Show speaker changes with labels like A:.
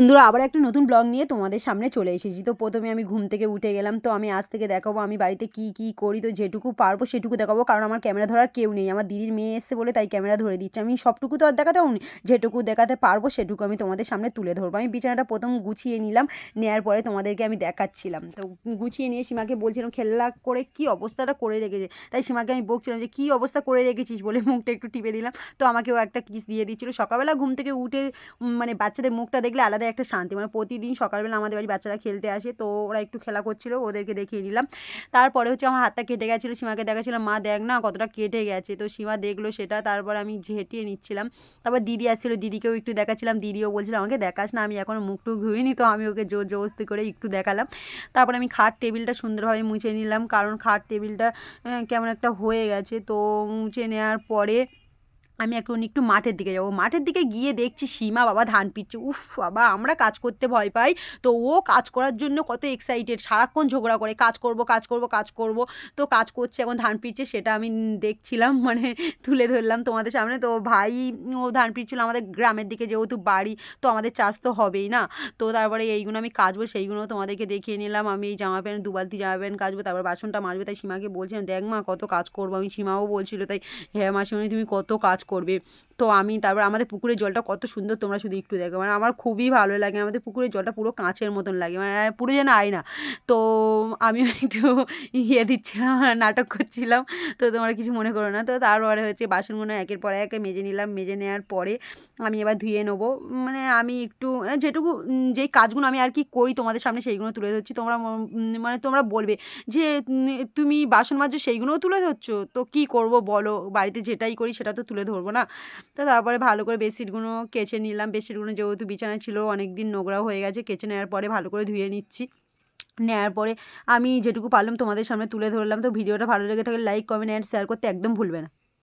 A: বন্ধুরা আবার একটা নতুন ব্লগ নিয়ে তোমাদের সামনে চলে এসেছি। তো প্রথমে আমি ঘুম থেকে উঠে গেলাম। তো আমি আজ থেকে দেখাবো আমি বাড়িতে কি করি। তো যেটুকু পারবো সেটুকু দেখাবো, কারণ আমার ক্যামেরা ধরার কেউ নেই। আমার দিদির মেয়ে এসছে বলে তাই ক্যামেরা ধরে দিচ্ছে। আমি সবটুকু তো আর দেখাতেও নি, যেটুকু দেখাতে পারবো সেটুকু আমি তোমাদের সামনে তুলে ধরবো। আমি বিছানাটা প্রথম গুছিয়ে নিলাম, নেওয়ার পরে তোমাদেরকে আমি দেখাচ্ছিলাম। তো গুছিয়ে নিয়ে সীমাকে বলছিলাম খেলা করে কি অবস্থাটা করে রেখেছে। তাই সীমাকে আমি বকছিলাম যে কী অবস্থা করে রেখেছিস বলে মুখটা একটু টিপে দিলাম। তো আমাকেও একটা কিস দিয়ে দিচ্ছিলো। সকালবেলা ঘুম থেকে উঠে মানে বাচ্চাদের মুখটা দেখলে আলাদা একটা শান্তি। মানে প্রতিদিন সকালবেলা আমাদের বাড়ি বাচ্চারা খেলতে আসে, তো ওরা একটু খেলা করছিল, ওদেরকে দেখিয়ে নিলাম। তারপরে হচ্ছে আমার হাতটা কেটে গেছিলো, সীমাকে দেখাচ্ছিলাম মা দেখ না কতটা কেটে গেছে। তো সীমা দেখলো সেটা, তারপর আমি ঝেঁটিয়ে নিচ্ছিলাম। তারপর দিদি আসছিলো, দিদিকেও একটু দেখাচ্ছিলাম। দিদিও বলছিল আমাকে দেখাস না, আমি এখনও মুখ টুক ধুইনি। তো আমি ওকে জোর জবরদস্তি করে একটু দেখালাম। তারপর আমি খাট টেবিলটা সুন্দরভাবে মুছে নিলাম, কারণ খাট টেবিলটা কেমন একটা হয়ে গেছে। তো মুছে নেওয়ার পরে আমি এখন একটু মাঠের দিকে যাবো। মাঠের দিকে গিয়ে দেখছি সীমা বাবা ধান পিটছে। উফ বাবা, আমরা কাজ করতে ভয় পাই, তো ও কাজ করার জন্য কত এক্সাইটেড, সারাক্ষণ ঝগড়া করে কাজ করব কাজ করব কাজ করব। তো কাজ করছে, এখন ধান পিটছে, সেটা আমি দেখছিলাম, মানে তুলে ধরলাম তোমাদের সামনে। তো ভাই ও ধান পিটছিল, আমাদের গ্রামের দিকে যেহেতু বাড়ি, তো আমাদের চাষ তো হবেই না। তো তারপরে এইগুলো আমি কাচবো, সেইগুলো তোমাদেরকে দেখিয়ে নিলাম। আমি এই জামা প্যান্ট 2 বালতি জামা প্যান্ট কাচবো, তারপর বাসনটা মাজবো। তাই সীমাকে বলছিলাম দেখ মা কত কাজ করবো আমি। সীমাও বলছিল তাই হ্যাঁ মাসিমণি তুমি কত কাজ করবে। তো আমি তারপর আমাদের পুকুরের জলটা কত সুন্দর, তোমরা শুধু একটু দেখো। মানে আমার খুবই ভালো লাগে, আমাদের পুকুরের জলটা পুরো কাঁচের মতন লাগে, মানে পুরো যেন আয়না। তো আমিও একটু দিচ্ছিলাম, নাটক করছিলাম। তো তোমরা কিছু মনে করো না। তো তারপরে হচ্ছে বাসনগুলো একের পর এক মেজে নিলাম। মেজে নেওয়ার পরে আমি এবার ধুয়ে নেবো। মানে আমি একটু যেটুকু যেই কাজগুলো আমি আর কি করি তোমাদের সামনে সেইগুলো তুলে ধরছি। তোমরা মানে তোমরা বলবে যে তুমি বাসন মাজো সেইগুলোও তুলে ধরছো, তো কী করবো বলো, বাড়িতে যেটাই করি সেটা তো তুলে ধরবো না। তো তারপরে ভালো করে বেডশিটগুলো কেচে নিলাম। বেডশিটগুলো যেহেতু বিছানায় ছিল অনেক দিন নোংরাও হয়ে গেছে, কেচে নেওয়ার পরে ভালো করে ধুয়ে নিচ্ছি। নেওয়ার পরে আমি যেটুকু পারলাম তোমাদের সামনে তুলে ধরলাম। তো ভিডিওটা ভালো লেগে থাকলে লাইক, কমেন্ট অ্যান্ড শেয়ার করতে একদম ভুলবে না।